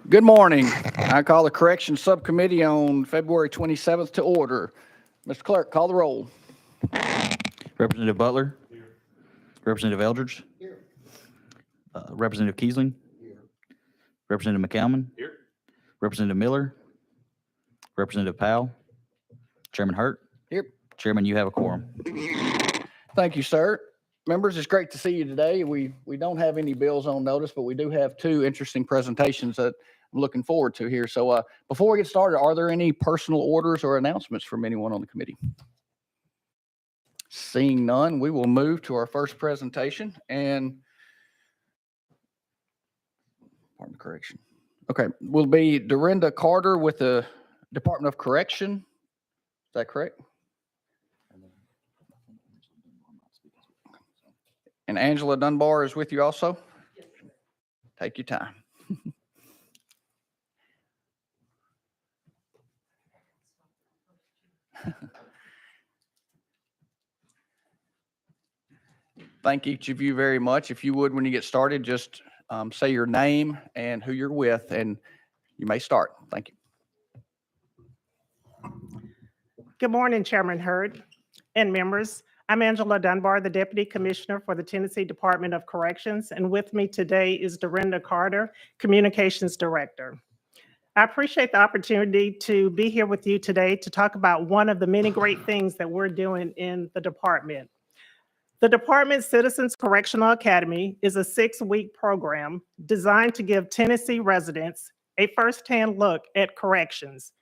Good morning. I call the Corrections Subcommittee on February 27th to order. Mr. Clerk, call the roll. Representative Butler. Here. Representative Eldridge. Here. Representative Kiesling. Here. Representative McCalman. Here. Representative Miller. Representative Powell. Chairman Hurt. Here. Chairman, you have a quorum. Thank you, sir. Members, it's great to see you today. We don't have any bills on notice, but we do have two interesting presentations that I'm looking forward to here. So before we get started, are there any personal orders or announcements from anyone on the committee? Seeing none, we will move to our first presentation and Department of Correction. Okay, will be Dorinda Carter with the Department of Correction. Is that correct? And Angela Dunbar is with you also? Yes. Take your time. Thank each of you very much. If you would, when you get started, just say your name and who you're with, and you may start. Thank you. Good morning, Chairman Hurd and members. I'm Angela Dunbar, the Deputy Commissioner for the Tennessee Department of Corrections, and with me today is Dorinda Carter, Communications Director. I appreciate the opportunity to be here with you today to talk about one of the many great things that we're doing in the department. The department's Citizens Correctional Academy is a 6-week program designed to give Tennessee residents a firsthand look at corrections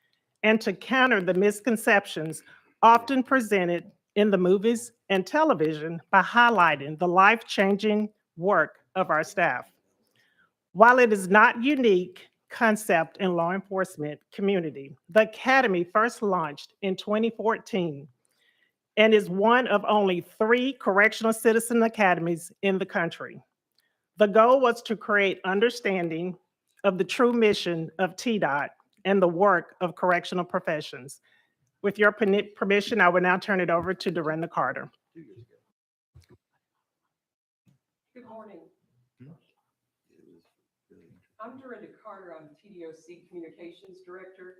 and to counter the misconceptions often presented in the movies and television by highlighting the life-changing work of our staff. While it is not unique concept in law enforcement community, the Academy first launched in 2014 and is one of only 3 correctional citizen academies in the country. The goal was to create understanding of the true mission of TDOT and the work of correctional professions. With your permission, I will now turn it over to Dorinda Carter. Good morning. I'm Dorinda Carter. I'm TDOC Communications Director.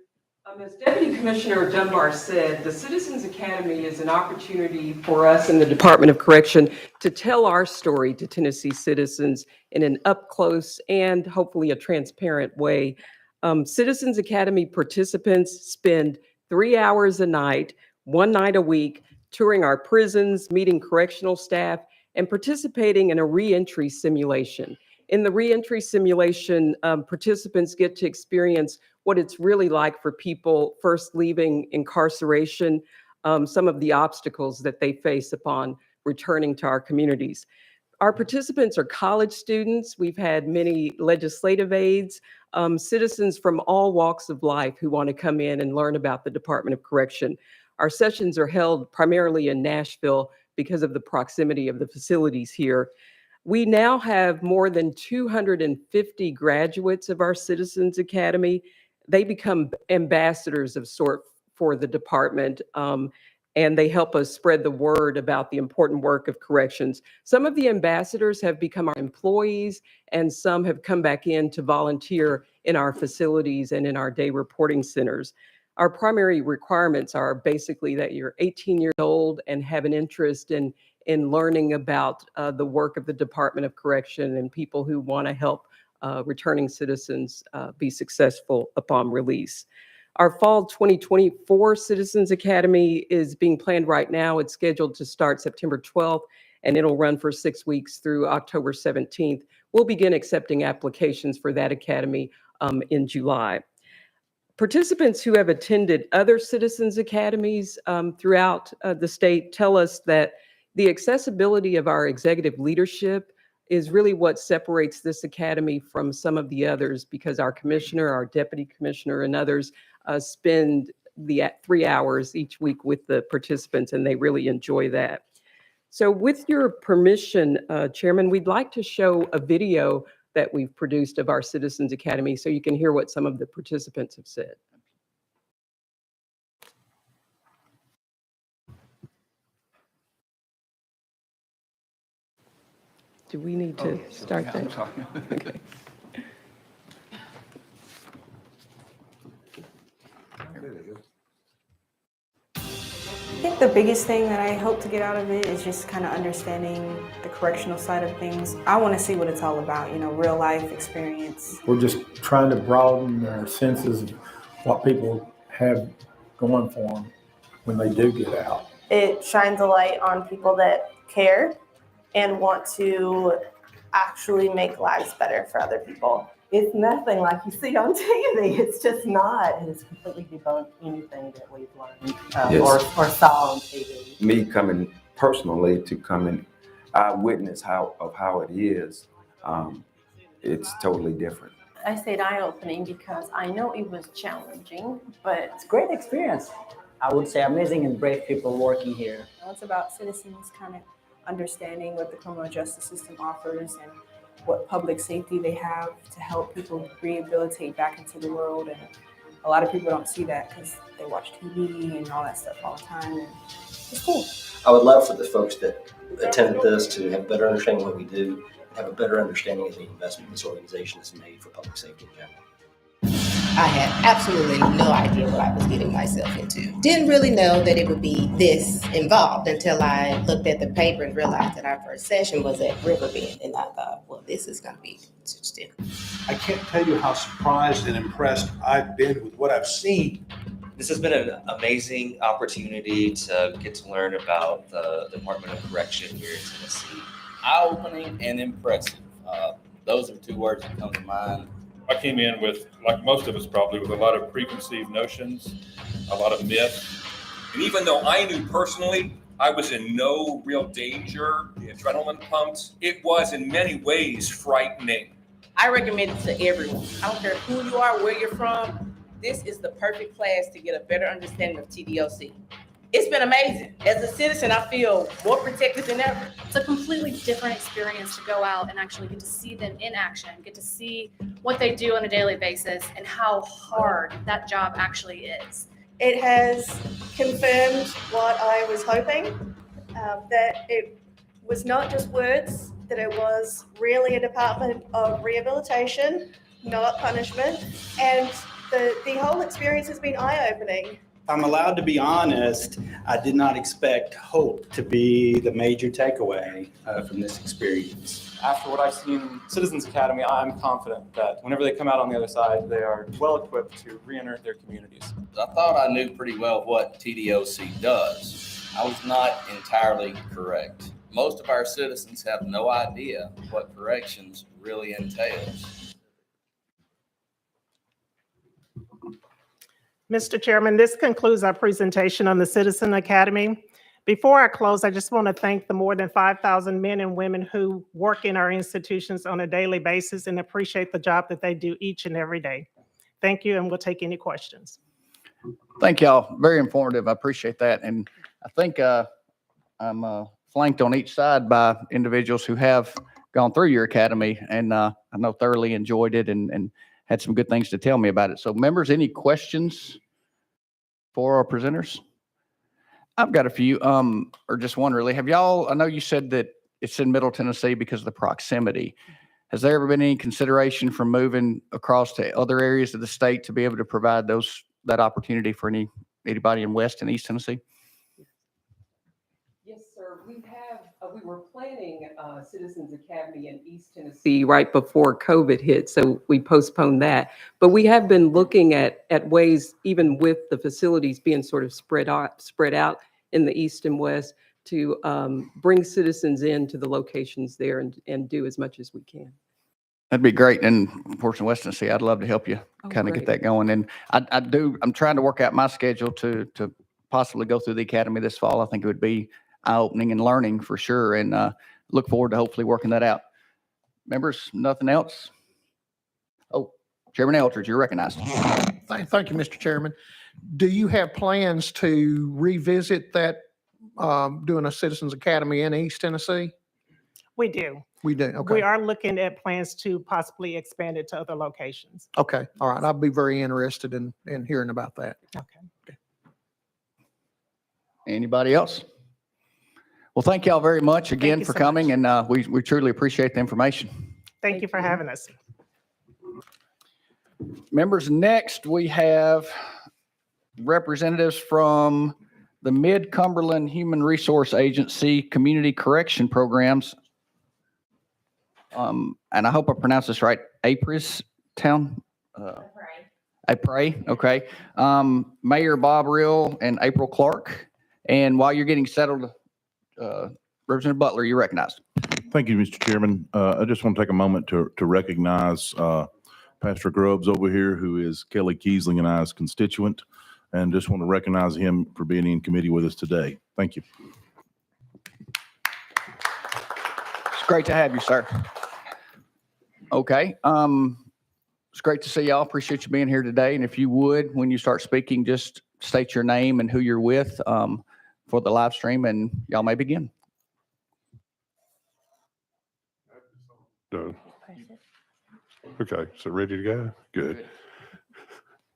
As Deputy Commissioner Dunbar said, the Citizens Academy is an opportunity for us in the Department of Correction to tell our story to Tennessee citizens in an up-close and hopefully a transparent way. Citizens Academy participants spend 3 hours a night, 1 night a week, touring our prisons, meeting correctional staff, and participating in a reentry simulation. In the reentry simulation, participants get to experience what it's really like for people first leaving incarceration, some of the obstacles that they face upon returning to our communities. Our participants are college students. We've had many legislative aides, citizens from all walks of life who want to come in and learn about the Department of Correction. Our sessions are held primarily in Nashville because of the proximity of the facilities here. We now have more than 250 graduates of our Citizens Academy. They become ambassadors of sort for the department, and they help us spread the word about the important work of corrections. Some of the ambassadors have become our employees, and some have come back in to volunteer in our facilities and in our day reporting centers. Our primary requirements are basically that you're 18 years old and have an interest in learning about the work of the Department of Correction and people who want to help returning citizens be successful upon release. Our fall 2024 Citizens Academy is being planned right now. It's scheduled to start September 12th, and it'll run for 6 weeks through October 17th. We'll begin accepting applications for that academy in July. Participants who have attended other Citizens Academies throughout the state tell us that the accessibility of our executive leadership is really what separates this academy from some of the others, because our commissioner, our deputy commissioner, and others spend the 3 hours each week with the participants, and they really enjoy that. So with your permission, Chairman, we'd like to show a video that we've produced of our Citizens Academy so you can hear what some of the participants have said. Do we need to start that? Sorry. Okay. think the biggest thing that I hope to get out of it is just kind of understanding the correctional side of things. I want to see what it's all about, real life experience. We're just trying to broaden their senses of what people have going for them when they do get out. It shines a light on people that care and want to actually make lives better for other people. It's nothing like you see on TV. It's just not. And it's completely debunked anything that we've learned Yes. or saw on TV. Me coming personally to come and eyewitness how it is, it's totally different. I said eye-opening because I know it was challenging, but It's a great experience. I would say amazing and brave people working here. It's about citizens kind of understanding what the criminal justice system offers and what public safety they have to help people rehabilitate back into the world. And a lot of people don't see that because they watch TV and all that stuff all the time. And it's cool. I would love for the folks that attended this to have a better understanding of what we do, and have a better understanding of the investment this organization has made for public safety in general. I had absolutely no idea what I was getting myself into. Didn't really know that it would be this involved until I looked at the paper and realized that our first session was at Riverbend. And I thought, well, this is going to be interesting. I can't tell you how surprised and impressed I've been with what I've seen. This has been an amazing opportunity to get to learn about the Department of Correction here in Tennessee. Eye-opening and impressive. Those are two words that come to mind. I came in with, like most of us probably, with a lot of preconceived notions, a lot of myths. And even though I knew personally I was in no real danger, the adrenaline pumped, it was in many ways frightening. I recommend it to everyone. I don't care who you are, where you're from. This is the perfect class to get a better understanding of TDOC. It's been amazing. As a citizen, I feel more protected than ever. It's a completely different experience to go out and actually get to see them in action, get to see what they do on a daily basis and how hard that job actually is. It has confirmed what I was hoping, that it was not just words, that it was really a department of rehabilitation, not punishment, and the whole experience has been eye-opening. I'm allowed to be honest, I did not expect hope to be the major takeaway from this experience. After what I've seen in Citizens Academy, I'm confident that whenever they come out on the other side, they are well equipped to re-enter their communities. I thought I knew pretty well what TDOC does. I was not entirely correct. Most of our citizens have no idea what corrections really entails. Mr. Chairman, this concludes our presentation on the Citizen Academy. Before I close, I just want to thank the more than 5,000 men and women who work in our institutions on a daily basis and appreciate the job that they do each and every day. Thank you, and we'll take any questions. Thank y'all. Very informative. I appreciate that. And I think I'm flanked on each side by individuals who have gone through your academy, and I know thoroughly enjoyed it and had some good things to tell me about it. So members, any questions for our presenters? I've got a few, or just one really. Have y'all, I know you said that it's in Middle Tennessee because of the proximity. Has there ever been any consideration for moving across to other areas of the state to be able to provide that opportunity for anybody in West and East Tennessee? Yes, sir. We were planning Citizens Academy in East Tennessee right before COVID hit, so we postponed that. But we have been looking at ways, even with the facilities being sort of spread out in the East and West, to bring citizens into the locations there and do as much as we can. That'd be great. And of course, in West Tennessee, I'd love to help you kind of get that going. And I'm trying to work out my schedule to possibly go through the academy this fall. I think it would be eye-opening and learning for sure. And look forward to hopefully working that out. Members, nothing else? Oh, Chairman Eldridge, you're recognized. Thank you, Mr. Chairman. Do you have plans to revisit that, doing a Citizens Academy in East Tennessee? We do. We do, okay. We are looking at plans to possibly expand it to other locations. Okay, all right. I'd be very interested in hearing about that. Okay. Anybody else? Well, thank y'all very much again for coming, and we truly appreciate the information. Thank you for having us. Members, next we have representatives from the Mid-Cumberland Human Resource Agency Community Correction Programs. And I hope I pronounced this right, Apris Town? Apres, okay. Mayor Bob Rill and April Clark. And while you're getting settled, Representative Butler, you're recognized. Thank you, Mr. Chairman. I just want to take a moment to recognize Pastor Grubbs over here, who is Kelly Kiesling and I's constituent, and just want to recognize him for being in committee with us today. Thank you. It's great to have you, sir. Okay. It's great to see y'all. Appreciate you being here today. And if you would, when you start speaking, just state your name and who you're with for the live stream, and y'all may begin. Done. Okay, so ready to go? Good.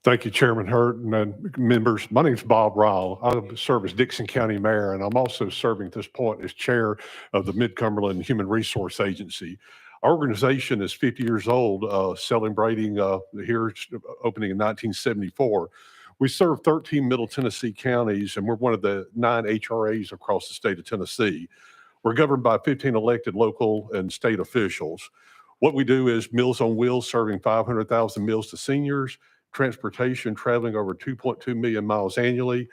Thank you, Chairman Hurt and members. My name's Bob Ryle. I serve as Dixon County Mayor, and I'm also serving at this point as Chair of the Mid-Cumberland Human Resource Agency. Our organization is 50 years old, celebrating here, opening in 1974. We serve 13 Middle Tennessee counties, and we're one of the 9 HRAs across the state of Tennessee. We're governed by 15 elected local and state officials. What we do is Meals on Wheels, serving 500,000 meals to seniors, transportation, traveling over 2.2 million miles annually,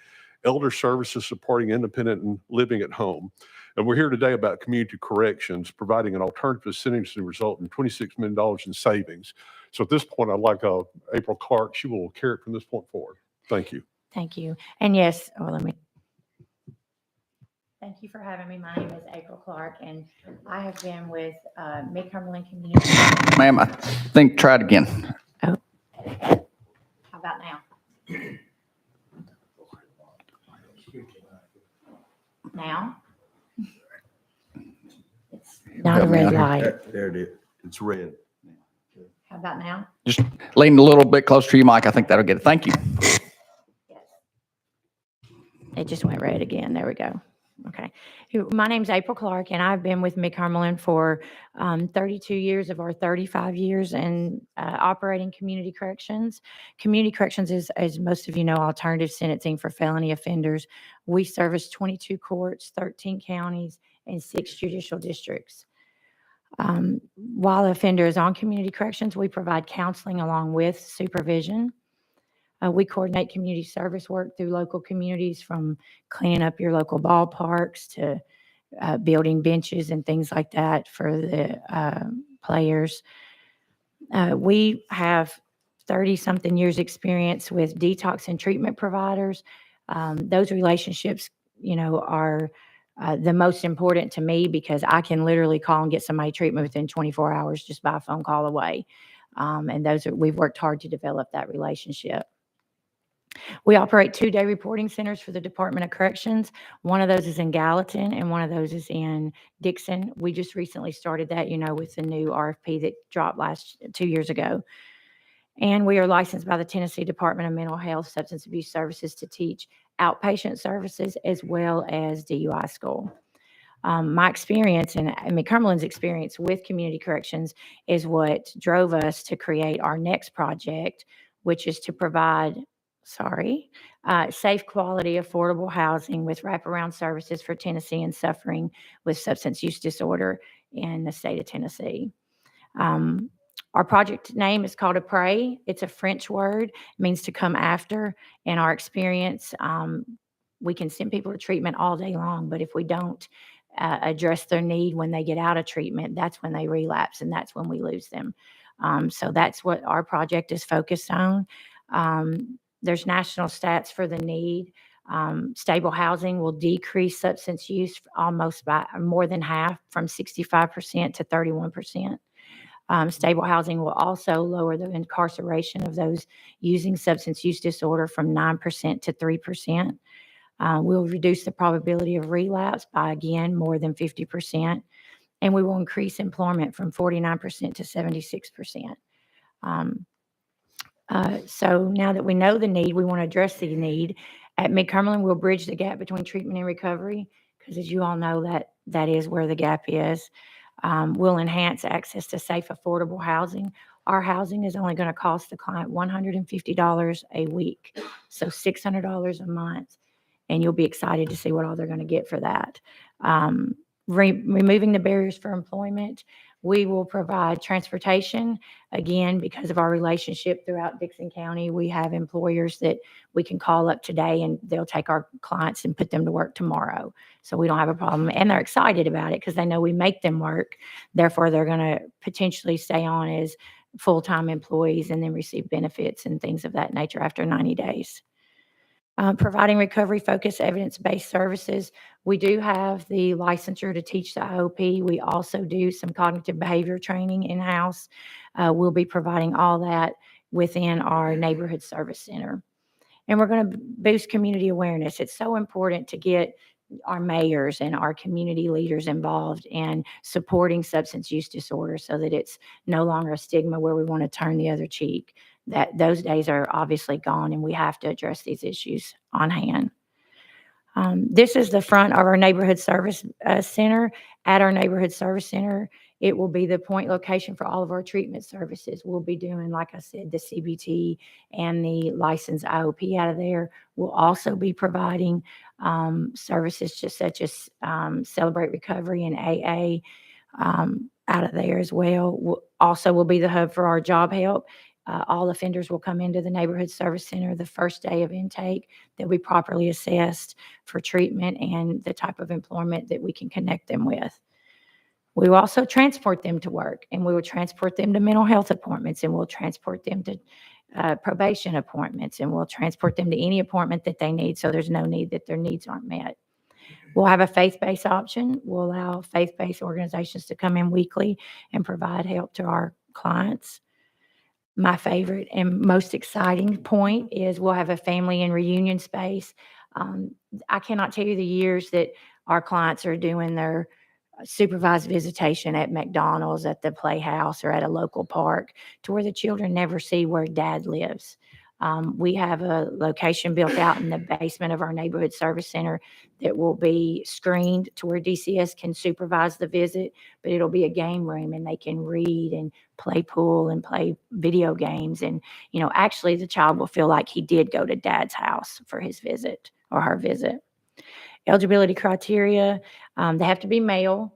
elder services, supporting independent and living at home. And we're here today about community corrections, providing an alternative sentence to result in $26 million in savings. So at this point, I'd like April Clark. She will carry it from this point forward. Thank you. Thank you. And yes, thank you for having me. My name is April Clark, and I have been with Mid-Cumberland Community. Ma'am, I think try it again. Oh. How about now? Now? It's not a red light. There it is. It's red. How about now? Just lean a little bit closer to your mic. I think that'll get it. Thank you. It just went red again. There we go. Okay. My name's April Clark, and I've been with Mid-Cumberland for 32 years of our 35 years in operating community corrections. Community corrections is, as most of you know, alternative sentencing for felony offenders. We service 22 courts, 13 counties, and 6 judicial districts. While the offender is on community corrections, we provide counseling along with supervision. We coordinate community service work through local communities, from cleaning up your local ballparks to building benches and things like that for the players. We have 30-something years experience with detox and treatment providers. Those relationships, are the most important to me, because I can literally call and get somebody treatment within 24 hours just by a phone call away. And we've worked hard to develop that relationship. We operate 2-day reporting centers for the Department of Corrections. One of those is in Gallatin, and one of those is in Dixon. We just recently started that, with the new RFP that dropped 2 years ago. And we are licensed by the Tennessee Department of Mental Health Substance Abuse Services to teach outpatient services as well as DUI school. My experience and Mid-Cumberland's experience with community corrections is what drove us to create our next project, which is to provide safe, quality, affordable housing with wraparound services for Tennesseans suffering with substance use disorder in the state of Tennessee. Our project name is called Apres. It's a French word, means to come after. In our experience, we can send people to treatment all day long, but if we don't address their need when they get out of treatment, that's when they relapse, and that's when we lose them. So that's what our project is focused on. There's national stats for the need. Stable housing will decrease substance use almost by more than half, from 65% to 31%. Stable housing will also lower the incarceration of those using substance use disorder from 9% to 3%. We'll reduce the probability of relapse by, again, more than 50%. And we will increase employment from 49% to 76%. So now that we know the need, we want to address the need. At Mid-Cumberland, we'll bridge the gap between treatment and recovery, because as you all know, that is where the gap is. We'll enhance access to safe, affordable housing. Our housing is only going to cost the client $150 a week, so $600 a month. and you'll be excited to see what all they're going to get for that. Removing the barriers for employment. We will provide transportation. Again, because of our relationship throughout Dixon County, we have employers that we can call up today and they'll take our clients and put them to work tomorrow. So we don't have a problem. And they're excited about it because they know we make them work. Therefore, they're going to potentially stay on as full-time employees and then receive benefits and things of that nature after 90 days. Providing recovery-focused evidence-based services. We do have the licensure to teach the IOP. We also do some cognitive behavior training in-house. We'll be providing all that within our neighborhood service center. And we're going to boost community awareness. It's so important to get our mayors and our community leaders involved in supporting substance use disorder so that it's no longer a stigma where we want to turn the other cheek. That those days are obviously gone, and we have to address these issues on hand. This is the front of our neighborhood service center. At our neighborhood service center, it will be the point location for all of our treatment services. We'll be doing, like I said, the CBT and the licensed IOP out of there. We'll also be providing services just such as Celebrate Recovery and AA out of there as well. Also will be the hub for our job help. All offenders will come into the neighborhood service center the first day of intake. They'll be properly assessed for treatment and the type of employment that we can connect them with. We will also transport them to work, and we will transport them to mental health appointments, and we'll transport them to probation appointments, and we'll transport them to any appointment that they need, so there's no need that their needs aren't met. We'll have a faith-based option. We'll allow faith-based organizations to come in weekly and provide help to our clients. My favorite and most exciting point is we'll have a family and reunion space. I cannot tell you the years that our clients are doing their supervised visitation at McDonald's, at the Playhouse, or at a local park to where the children never see where dad lives. We have a location built out in the basement of our neighborhood service center that will be screened to where DCS can supervise the visit, but it'll be a game room and they can read and play pool and play video games. And, you know, actually the child will feel like he did go to dad's house for his visit or her visit. Eligibility criteria, they have to be male,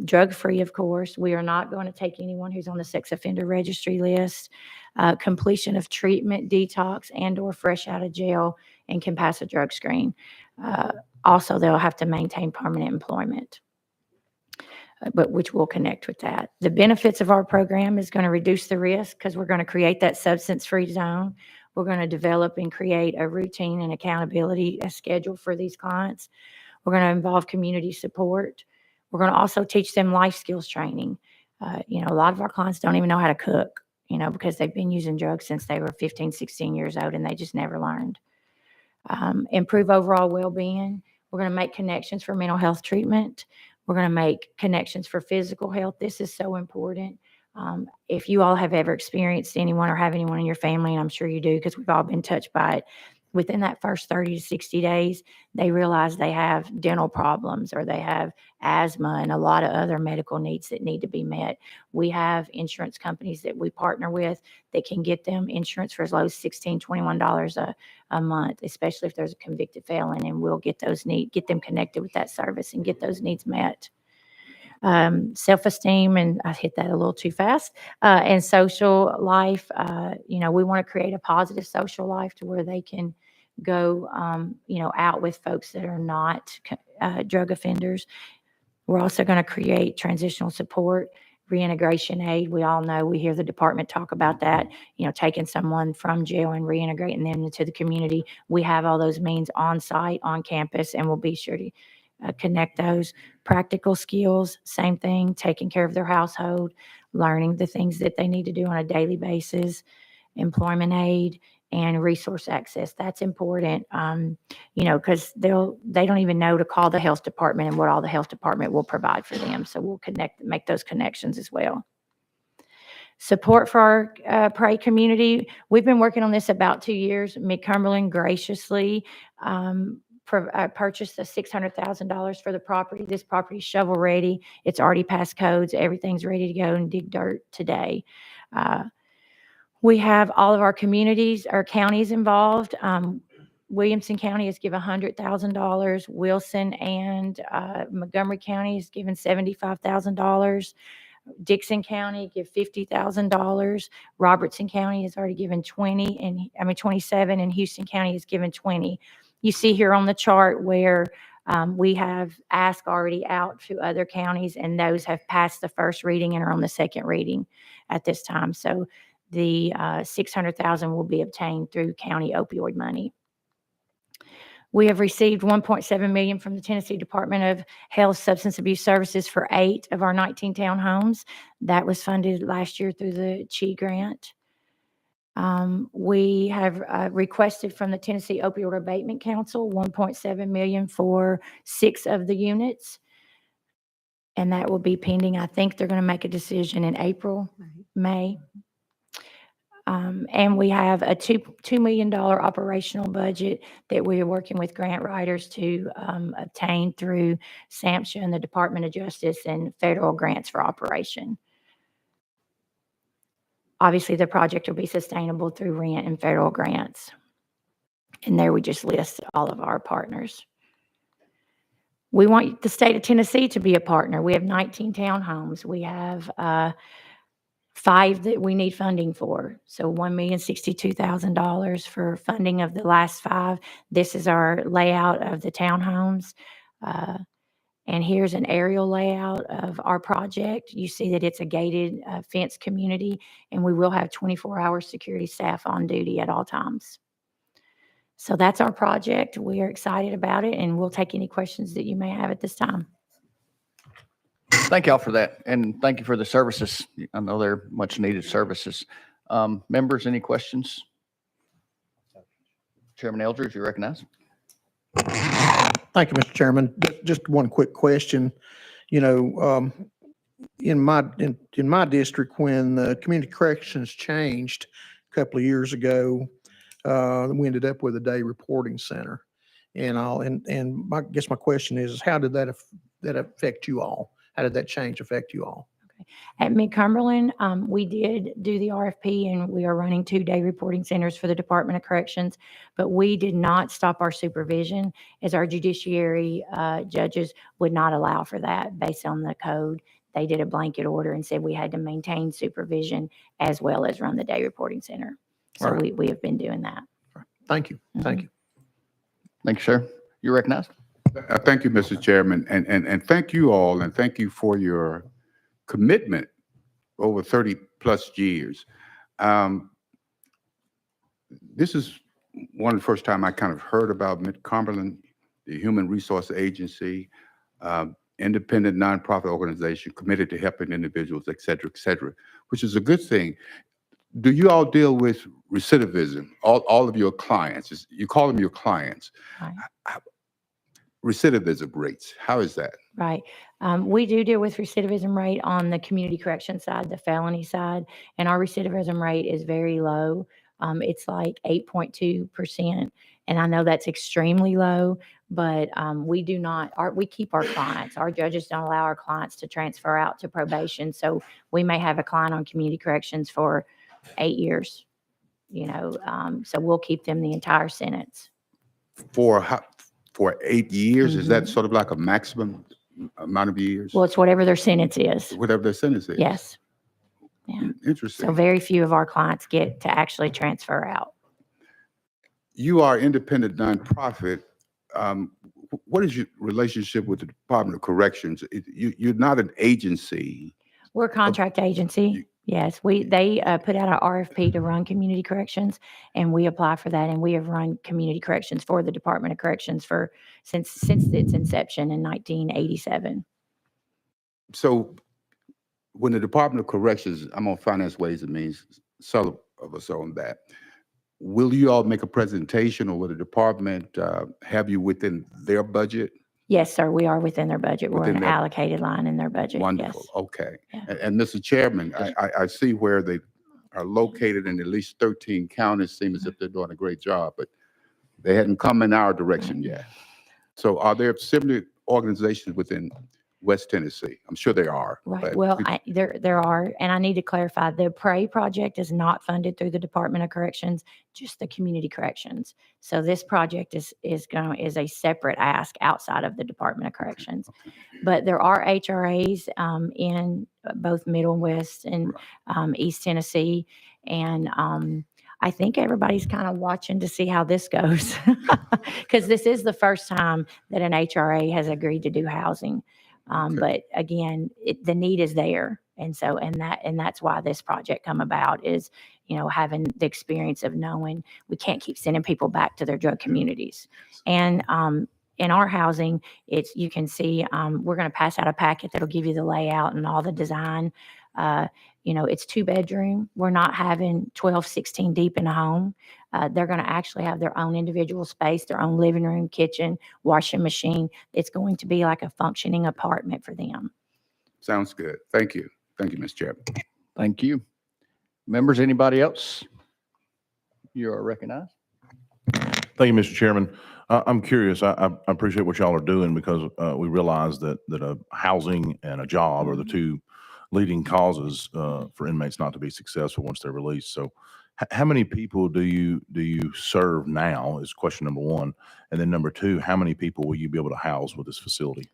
drug-free, of course. We are not going to take anyone who's on the sex offender registry list. Completion of treatment, detox, and/or fresh out of jail, and can pass a drug screen. Also, they'll have to maintain permanent employment, but which will connect with that. The benefits of our program is going to reduce the risk because we're going to create that substance-free zone. We're going to develop and create a routine and accountability schedule for these clients. We're going to involve community support. We're going to also teach them life skills training. You know, a lot of our clients don't even know how to cook, you know, because they've been using drugs since they were 15, 16 years old, and they just never learned. Improve overall well-being. We're going to make connections for mental health treatment. We're going to make connections for physical health. This is so important. If you all have ever experienced anyone or have anyone in your family, and I'm sure you do because we've all been touched by it, within that first 30 to 60 days, they realize they have dental problems or they have asthma and a lot of other medical needs that need to be met. We have insurance companies that we partner with that can get them insurance for as low as $16, $21 a month, especially if there's a convicted felon, and we'll get them connected with that service and get those needs met. Self-esteem, and I hit that a little too fast, and social life. You know, we want to create a positive social life to where they can go, you know, out with folks that are not drug offenders. We're also going to create transitional support, reintegration aid. We all know, we hear the department talk about that, you know, taking someone from jail and reintegrating them into the community. We have all those means on site, on campus, and we'll be sure to connect those. Practical skills, same thing, taking care of their household, learning the things that they need to do on a daily basis, employment aid, and resource access. That's important, you know, because they don't even know to call the health department and what all the health department will provide for them. So we'll make those connections as well. Support for our PRAY community. We've been working on this about 2 years. Mid-Cumberland graciously purchased the $600,000 for the property. This property is shovel ready. It's already passed codes. Everything's ready to go and dig dirt today. We have all of our communities, our counties involved. Williamson County has given $100,000. Wilson and Montgomery County has given $75,000. Dixon County give $50,000. Robertson County has already given 27, and Houston County has given 20. You see here on the chart where we have asked already out to other counties, and those have passed the first reading and are on the second reading at this time. So the $600,000 will be obtained through county opioid money. We have received $1.7 million from the Tennessee Department of Health Substance Abuse Services for 8 of our 19 townhomes. That was funded last year through the CHI grant. We have requested from the Tennessee Opioid Abatement Council $1.7 million for 6 of the units. And that will be pending. I think they're going to make a decision in April, May. And we have a $2 million operational budget that we are working with grant writers to obtain through SAMHSA and the Department of Justice and federal grants for operation. Obviously, the project will be sustainable through rent and federal grants. And there we just list all of our partners. We want the state of Tennessee to be a partner. We have 19 townhomes. We have 5 that we need funding for. So $1,062,000 for funding of the last 5. This is our layout of the townhomes. And here's an aerial layout of our project. You see that it's a gated fence community, and we will have 24-hour security staff on duty at all times. So that's our project. We are excited about it, and we'll take any questions that you may have at this time. Thank y'all for that, and thank you for the services. I know they're much needed services. Members, any questions? Chairman Eldridge, you recognize? Thank you, Mr. Chairman. Just one quick question. You know, in my district, when the community corrections changed a couple of years ago, we ended up with a day reporting center. And I guess my question is, how did that affect you all? How did that change affect you all? At Mid-Cumberland, we did do the RFP, and we are running 2 day reporting centers for the Department of Corrections, but we did not stop our supervision, as our judiciary judges would not allow for that based on the code. They did a blanket order and said we had to maintain supervision as well as run the day reporting center. So we have been doing that. Thank you. Thank you. Thank you, sir. You recognize? Thank you, Mr. Chairman, and thank you all, and thank you for your commitment over 30 plus years. This is one of the first time I kind of heard about Mid-Cumberland, the Human Resource Agency, independent nonprofit organization committed to helping individuals, et cetera, which is a good thing. Do you all deal with recidivism? All of your clients, you call them your clients. Right. Recidivism rates, how is that? Right. We do deal with recidivism rate on the community correction side, the felony side, and our recidivism rate is very low. It's like 8.2%. And I know that's extremely low, but we keep our clients. Our judges don't allow our clients to transfer out to probation. So we may have a client on community corrections for 8 years, so we'll keep them the entire sentence. For 8 years, is that sort of like a maximum amount of years? Well, it's whatever their sentence is. Whatever their sentence is? Yes. Yeah. Interesting. So very few of our clients get to actually transfer out. You are independent nonprofit. What is your relationship with the Department of Corrections? You're not an agency. We're a contract agency. Yes, they put out an RFP to run community corrections, and we apply for that. And we have run community corrections for the Department of Corrections since its inception in 1987. So, when the Department of Corrections, I'm on Finance, Ways and Means, some of us are on that. Will you all make a presentation, or will the department have you within their budget? Yes, sir. We are within their budget. We're an allocated line in their budget. Wonderful. Yes. Okay. Yeah. And Mr. Chairman, I see where they are located in at least 13 counties. Seem as if they're doing a great job, but they hadn't come in our direction yet. So are there similar organizations within West Tennessee? I'm sure there are. Right. but Well, could- there are, and I need to clarify, the PRAY project is not funded through the Department of Corrections, just the community corrections. So this project is a separate ask outside of the Department of Corrections. But there are HRAs in both Middle and West and East Tennessee. And I think everybody's kind of watching to see how this goes. Because this is the first time that an HRA has agreed to do housing. But again, the need is there. And so, and that's why this project come about is, having the experience of knowing we can't keep sending people back to their drug communities. And in our housing, you can see, we're going to pass out a packet that'll give you the layout and all the design. It's 2-bedroom. We're not having 12, 16 deep in a home. They're going to actually have their own individual space, their own living room, kitchen, washing machine. It's going to be like a functioning apartment for them. Sounds good. Thank you. Thank you, Ms. Chairman. Thank you. Members, anybody else? You are recognized. Thank you, Mr. Chairman. I'm curious. I appreciate what y'all are doing because we realize that a housing and a job are the two leading causes for inmates not to be successful once they're released. So how many people do you serve now is question number one. And then number two, how many people will you be able to house with this facility?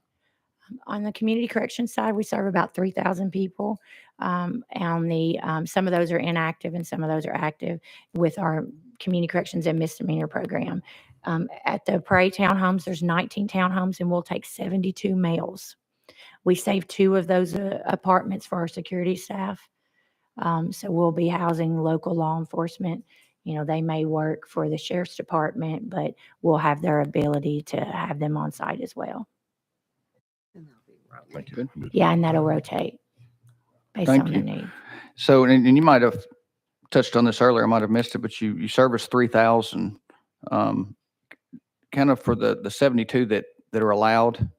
On the community correction side, we serve about 3,000 people. On the some of those are inactive and some of those are active with our community corrections and misdemeanor program. At the Prairie townhomes, there's 19 townhomes and we'll take 72 males. We saved 2 of those apartments for our security staff. So we'll be housing local law enforcement. They may work for the sheriff's department, but we'll have their ability to have them on site as well. Thank you. Yeah, and that'll rotate based Thank on you. their need. So, and you might have touched on this earlier, I might have missed it, but you service 3,000, kind of for the 72 that are allowed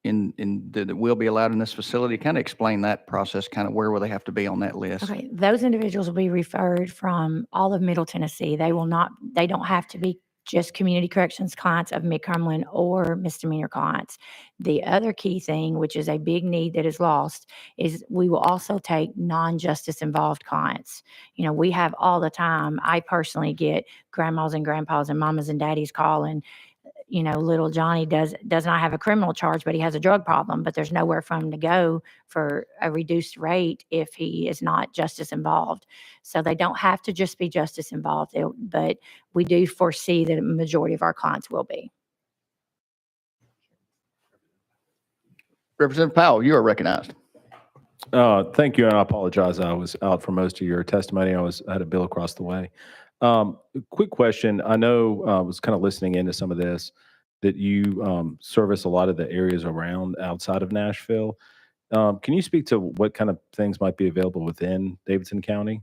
that will be allowed in this facility. Kind of explain that process, kind of where will they have to be on that list? Okay, those individuals will be referred from all of Middle Tennessee. They don't have to be just community corrections clients of Mid-Cumberland or misdemeanor clients. The other key thing, which is a big need that is lost, is we will also take non-justice involved clients. We have all the time, I personally get grandmas and grandpas and mamas and daddies calling, little Johnny does not have a criminal charge, but he has a drug problem, but there's nowhere for him to go for a reduced rate if he is not justice involved. So they don't have to just be justice involved, but we do foresee that a majority of our clients will be. Representative Powell, you are recognized. Thank you, and I apologize. I was out for most of your testimony. I had a bill across the way. Quick question. I know I was kind of listening into some of this, that you service a lot of the areas outside of Nashville. Can you speak to what kind of things might be available within Davidson County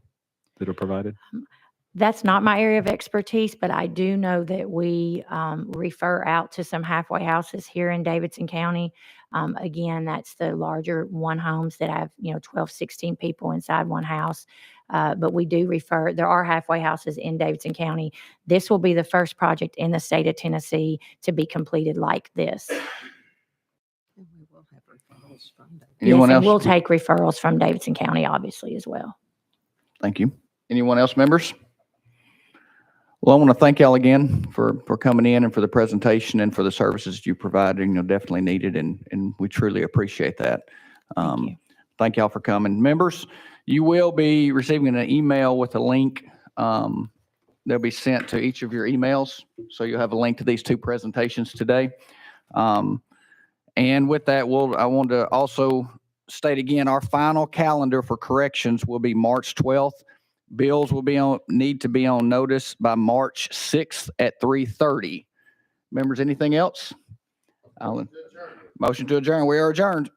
that are provided? That's not my area of expertise, but I do know that we refer out to some halfway houses here in Davidson County. Again, that's the larger one homes that have 12, 16 people inside one house. But we do refer, there are halfway houses in Davidson County. This will be the first project in the state of Tennessee to be completed like this. Anyone Yes, else? and we'll take referrals from Davidson County, obviously, as well. Thank you. Anyone else, members? Well, I want to thank y'all again for coming in and for the presentation and for the services you provided. Definitely needed, and we truly appreciate that. Thank y'all for coming. Members, you will be receiving an email with a link that'll be sent to each of your emails. So you'll have a link to these 2 presentations today. And with that, I want to also state again, our final calendar for corrections will be March 12th. Bills will need to be on notice by March 6th at 3:30. Members, anything else? Motion to adjourn. We are adjourned.